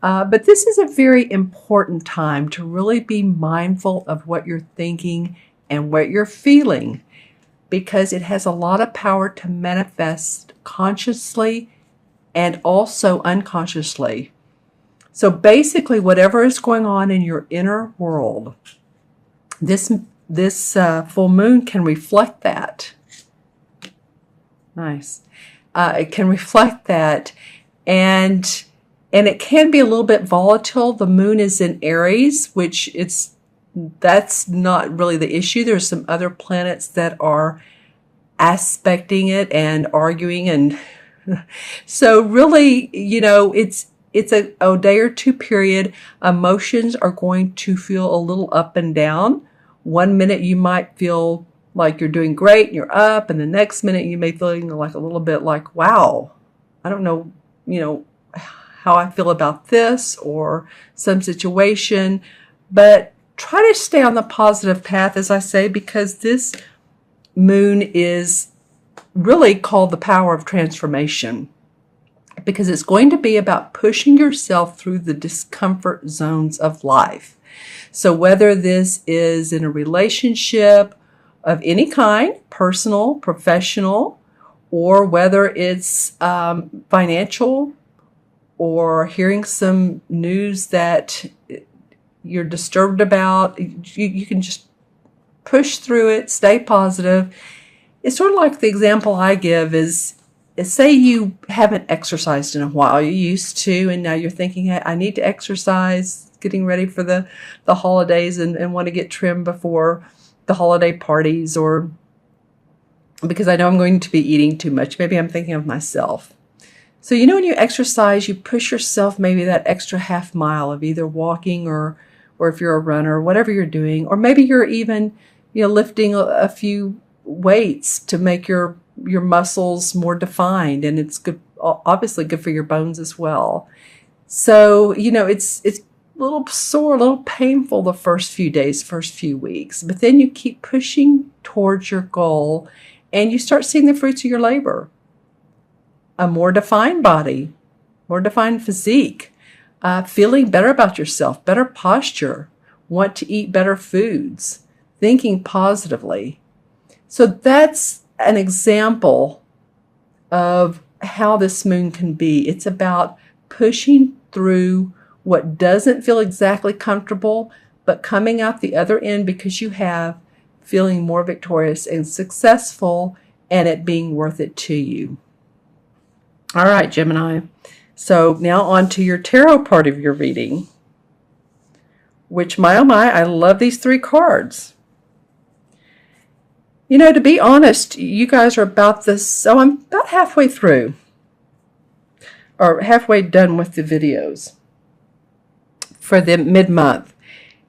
But this is a very important time to really be mindful of what you're thinking and what you're feeling, because it has a lot of power to manifest consciously and also unconsciously. So basically, whatever is going on in your inner world, this full moon can reflect that. Nice. It can reflect that, and it can be a little bit volatile. The moon is in Aries, which that's not really the issue. There's some other planets that are aspecting it and arguing, and so really, it's a day or two period. Emotions are going to feel a little up and down. One minute you might feel like you're doing great and you're up, and the next minute you may feel like a little bit like, wow, I don't know, how I feel about this or some situation. But try to stay on the positive path, as I say, because this moon is really called the power of transformation, because it's going to be about pushing yourself through the discomfort zones of life. So whether this is in a relationship of any kind, personal, professional, or whether it's financial, or hearing some news that you're disturbed about, you can just push through it, stay positive. It's sort of like the example I give is say you haven't exercised in a while. You used to, and now you're thinking, hey, I need to exercise, getting ready for the holidays and want to get trimmed before the holiday parties, or because I know I'm going to be eating too much. Maybe I'm thinking of myself. So, when you exercise, you push yourself maybe that extra half mile of either walking or if you're a runner, whatever you're doing, or maybe you're even, lifting a few weights to make your muscles more defined, and it's good, obviously good for your bones as well. So, it's a little sore, a little painful the first few days, first few weeks, but then you keep pushing towards your goal and you start seeing the fruits of your labor. A more defined body, more defined physique, feeling better about yourself, better posture, want to eat better foods, thinking positively. So that's an example of how this moon can be. It's about pushing through what doesn't feel exactly comfortable, but coming out the other end because you have feeling more victorious and successful, and it being worth it to you. All right, Gemini. So now on to your tarot part of your reading, which, my oh my, I love these 3 cards. To be honest, you guys are about this, so I'm about halfway through, or halfway done with the videos for the mid-month.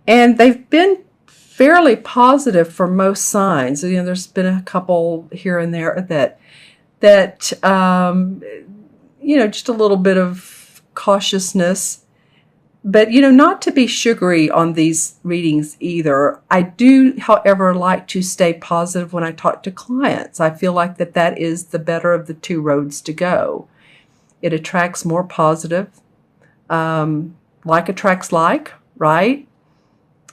And they've been fairly positive for most signs. There's been a couple here and there that just a little bit of cautiousness. But, not to be sugary on these readings either. I do, however, like to stay positive when I talk to clients. I feel like that is the better of the 2 roads to go. It attracts more positive. Like attracts like, right?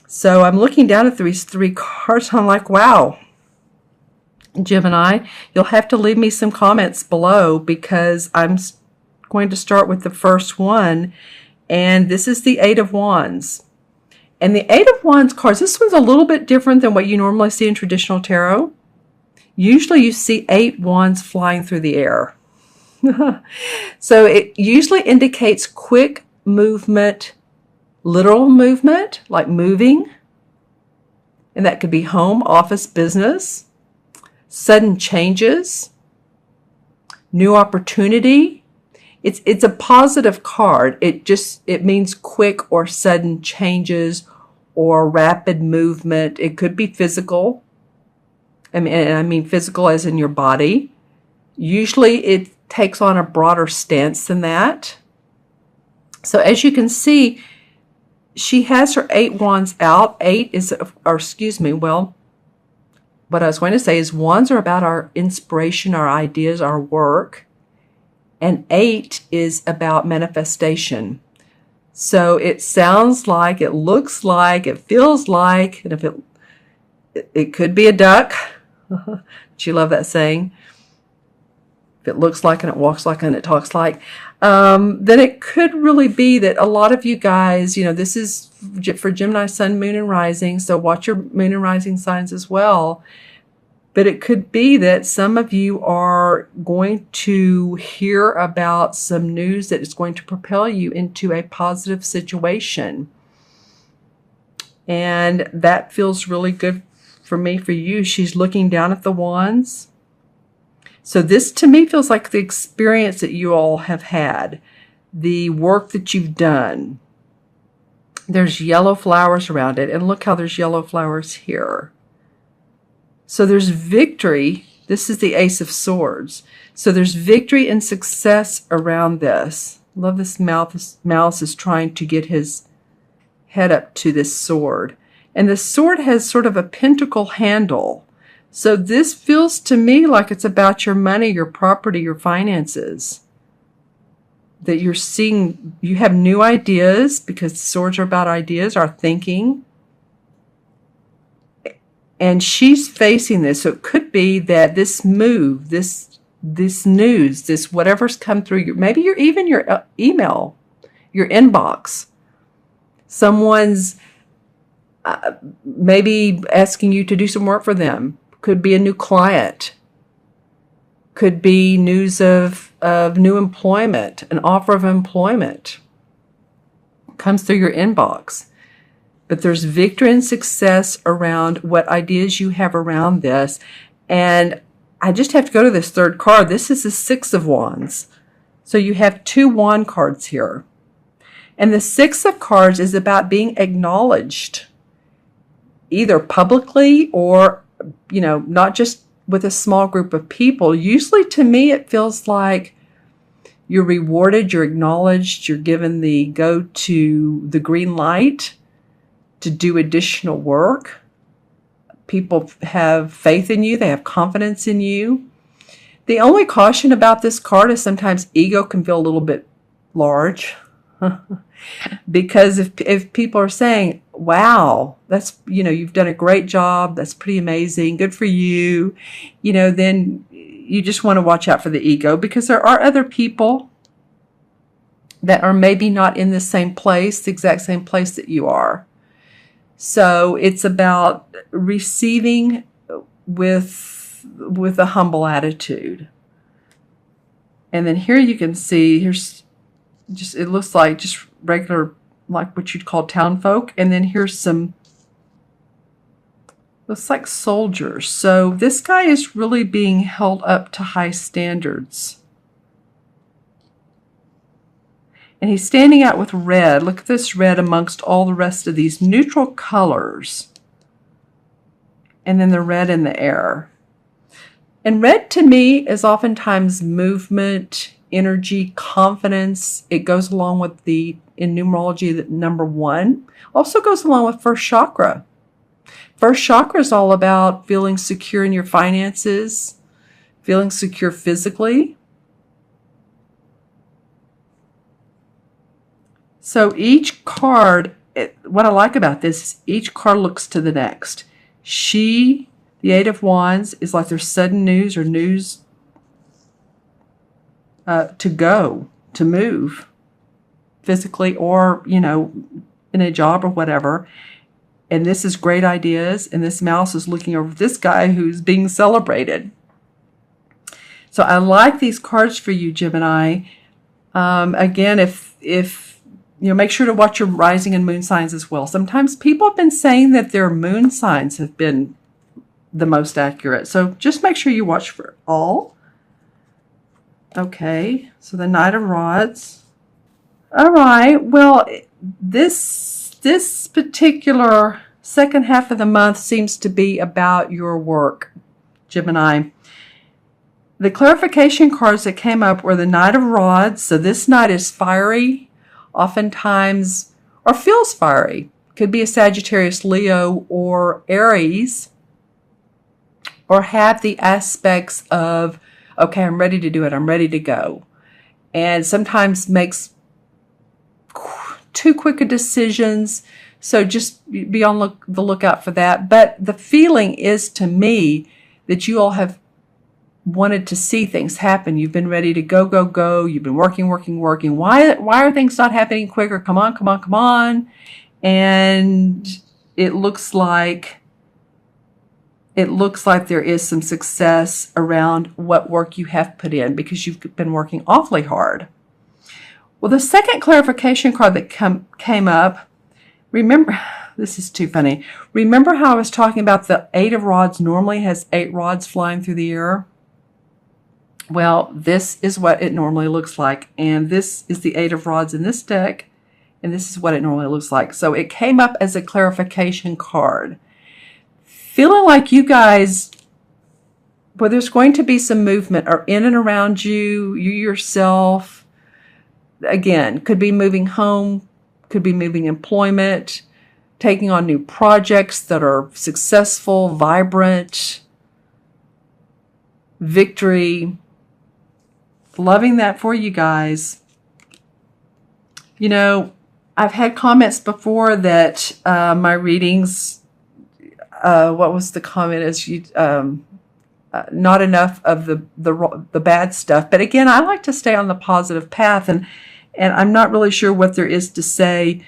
So I'm looking down at these 3 cards. I'm like, wow. Gemini, you'll have to leave me some comments below, because I'm going to start with the first one. And this is the 8 of Wands. And the 8 of Wands cards, this one's a little bit different than what you normally see in traditional tarot. Usually you see 8 wands flying through the air. So it usually indicates quick movement, literal movement, like moving. And that could be home, office, business, sudden changes, new opportunity. It's a positive card. It means quick or sudden changes or rapid movement. It could be physical. I mean physical as in your body. Usually it takes on a broader stance than that. So as you can see, she has her 8 wands out. 8 is, what I was going to say is wands are about our inspiration, our ideas, our work. And 8 is about manifestation. So it sounds like, it looks like, it feels like, and if it could be a duck. Do you love that saying? If it looks like and it walks like and it talks like, then it could really be that a lot of you guys, this is for Gemini, Sun, Moon, and Rising, so watch your Moon and Rising signs as well. But it could be that some of you are going to hear about some news that is going to propel you into a positive situation. And that feels really good for me, for you. She's looking down at the wands. So this to me feels like the experience that you all have had, the work that you've done. There's yellow flowers around it. And look how there's yellow flowers here. So there's victory. This is the Ace of Swords. So there's victory and success around this. Love this mouth. This mouse is trying to get his head up to this sword. And the sword has sort of a pentacle handle. So this feels to me like it's about your money, your property, your finances. That you're seeing, you have new ideas, because swords are about ideas, our thinking. And she's facing this. So it could be that this move, this news, this whatever's come through, maybe even your email, your inbox. Someone's maybe asking you to do some work for them. Could be a new client. Could be news of new employment, an offer of employment. Comes through your inbox. But there's victory and success around what ideas you have around this. And I just have to go to this third card. This is the Six of Wands. So you have 2 wand cards here. And the Six of Cards is about being acknowledged, either publicly or, not just with a small group of people. Usually to me, it feels like you're rewarded, you're acknowledged, you're given the the green light to do additional work. People have faith in you. They have confidence in you. The only caution about this card is sometimes ego can feel a little bit large. Because if people are saying, wow, that's, you've done a great job, that's pretty amazing, good for you, then you just want to watch out for the ego, because there are other people that are maybe not in the same place, the exact same place that you are. So it's about receiving with a humble attitude. And then here you can see, it looks like just regular, like what you'd call town folk. And then here's looks like soldiers. So this guy is really being held up to high standards. And he's standing out with red. Look at this red amongst all the rest of these neutral colors. And then the red in the air. And red to me is oftentimes movement, energy, confidence. It goes along with in numerology, the number 1. Also goes along with first chakra. First chakra is all about feeling secure in your finances, feeling secure physically. So each card, what I like about this is each card looks to the next. The 8 of Wands, is like there's sudden news or news to move physically or, in a job or whatever. And this is great ideas. And this mouse is looking over this guy who's being celebrated. So I like these cards for you, Gemini. Again, if make sure to watch your rising and moon signs as well. Sometimes people have been saying that their moon signs have been the most accurate. So just make sure you watch for all. Okay, so the Knight of Rods. All right, well, this particular second half of the month seems to be about your work, Gemini. The clarification cards that came up were the Knight of Rods. So this knight is fiery, oftentimes, or feels fiery. Could be a Sagittarius, Leo, or Aries, or have the aspects of, okay, I'm ready to do it, I'm ready to go. And sometimes makes too quick of decisions. So just be on the lookout for that. But the feeling is to me that you all have wanted to see things happen. You've been ready to go, go, go. You've been working, working, working. Why are things not happening quicker? Come on, come on, come on. And it looks like there is some success around what work you have put in because you've been working awfully hard. Well, the second clarification card that came up, remember, this is too funny. Remember how I was talking about the 8 of rods normally has 8 rods flying through the air? Well, this is what it normally looks like. And this is the 8 of rods in this deck. And this is what it normally looks like. So it came up as a clarification card. Feeling like you guys, well, there's going to be some movement or in and around you, you yourself. Again, could be moving home, could be moving employment, taking on new projects that are successful, vibrant, victory. Loving that for you guys. You know, I've had comments before that my readings, what was the comment? Is you not enough of the bad stuff. But again, I like to stay on the positive path, and I'm not really sure what there is to say,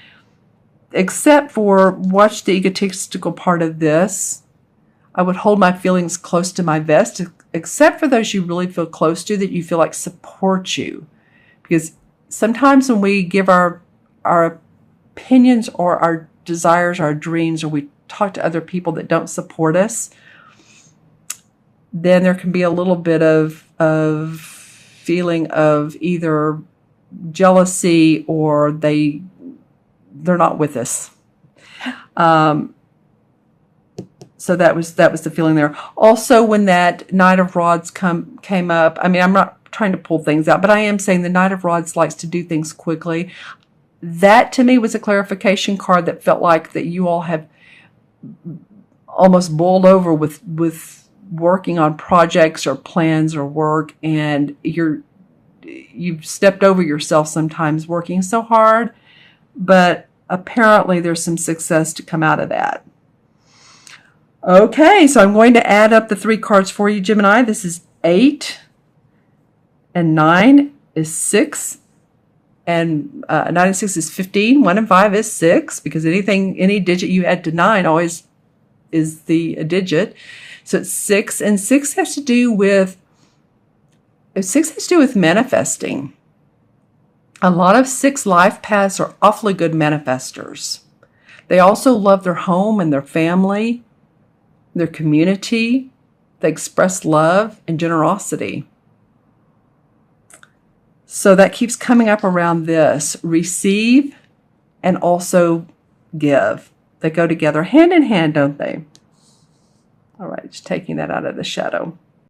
except for watch the egotistical part of this. I would hold my feelings close to my vest, except for those you really feel close to, that you feel like support you. Because sometimes when we give our opinions or our desires, our dreams, or we talk to other people that don't support us, then there can be a little bit of feeling of either jealousy or they're not with us. So that was the feeling there. Also, when that Knight of Rods came up, I mean, I'm not trying to pull things out, but I am saying the Knight of Rods likes to do things quickly. That to me was a clarification card that felt like that you all have almost boiled over with working on projects or plans or work, and you've stepped over yourself sometimes working so hard, but apparently there's some success to come out of that. Okay, so I'm going to add up the 3 cards for you, Gemini. This is 8, and 9 is 6, and 9 and 6 is 15. 1 and 5 is 6, because any digit you add to 9 always is the digit. So it's 6, and 6 has to do with manifesting. A lot of 6 life paths are awfully good manifestors. They also love their home and their family, their community. They express love and generosity. So that keeps coming up around this. Receive and also give. They go together hand in hand, don't they? All right, just taking that out of the shadow.